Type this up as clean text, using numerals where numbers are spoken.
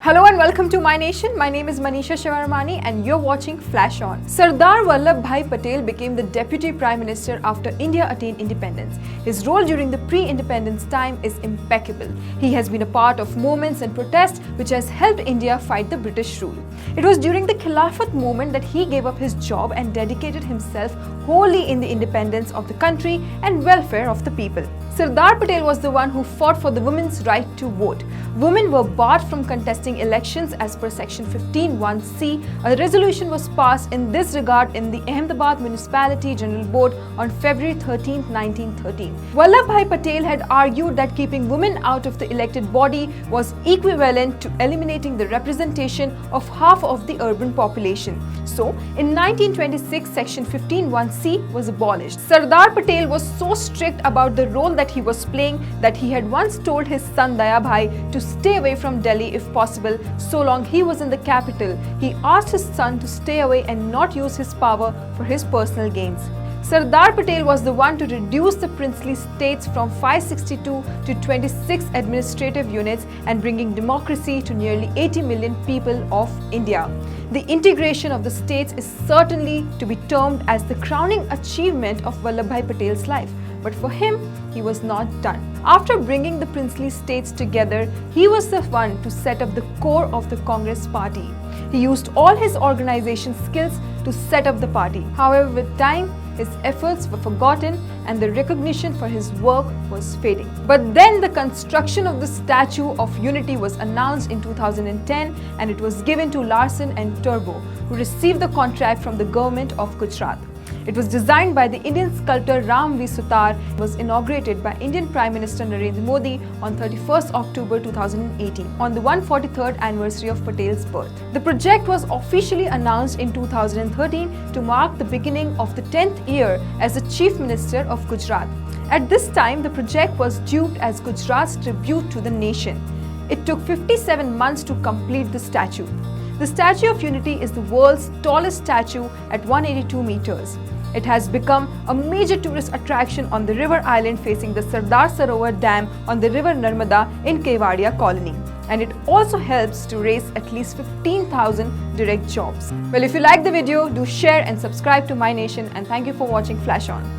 Hello and welcome to My Nation. My name is Manisha Shivarmani and you're watching Flash On. Sardar Vallabhai Patel became the Deputy Prime Minister after India attained independence. His role during the pre-independence time is impeccable. He has been a part of movements and protests which has helped India fight the British rule. It was during the Khilafat movement that he gave up his job and dedicated himself wholly in the independence of the country and welfare of the people. Sardar Patel was the one who fought for the women's right to vote. Women were barred from contesting elections as per Section 15(1)(c). A resolution was passed in this regard in the Ahmedabad Municipality General Board on February 13, 1913. Vallabhai Patel had argued that keeping women out of the elected body was equivalent to eliminating the representation of half of the urban population. So, in 1926, Section 15(1)(c) was abolished. Sardar Patel was so strict about the role that he was playing that he had once told his son Dayabhai to stay away from Delhi if possible so long he was in the capital. He asked his son to stay away and not use his power for his personal gains. Sardar Patel was the one to reduce the princely states from 562 to 26 administrative units and bringing democracy to nearly 80 million people of India. The integration of the states is certainly to be termed as the crowning achievement of Vallabhai Patel's life. But for him, he was not done. After bringing the princely states together, he was the one to set up the core of the Congress party. He used all his organization skills to set up the party. However, with time, his efforts were forgotten and the recognition for his work was fading. But then the construction of the Statue of Unity was announced in 2010 and it was given to Larsen and Toubro, who received the contract from the government of Gujarat. It was designed by the Indian sculptor Ram V. Sutar and was inaugurated by Indian Prime Minister Narendra Modi on 31st October 2018 on the 143rd anniversary of Patel's birth. The project was officially announced in 2013 to mark the beginning of the 10th year as the Chief Minister of Gujarat. At this time, the project was dubbed as Gujarat's tribute to the nation. It took 57 months to complete the statue. The Statue of Unity is the world's tallest statue at 182 meters. It has become a major tourist attraction on the river island facing the Sardar Sarovar Dam on the river Narmada in Kevadia colony. And it also helps to raise at least 15,000 direct jobs. Well, if you like the video, do share and subscribe to My Nation, and thank you for watching Flash On.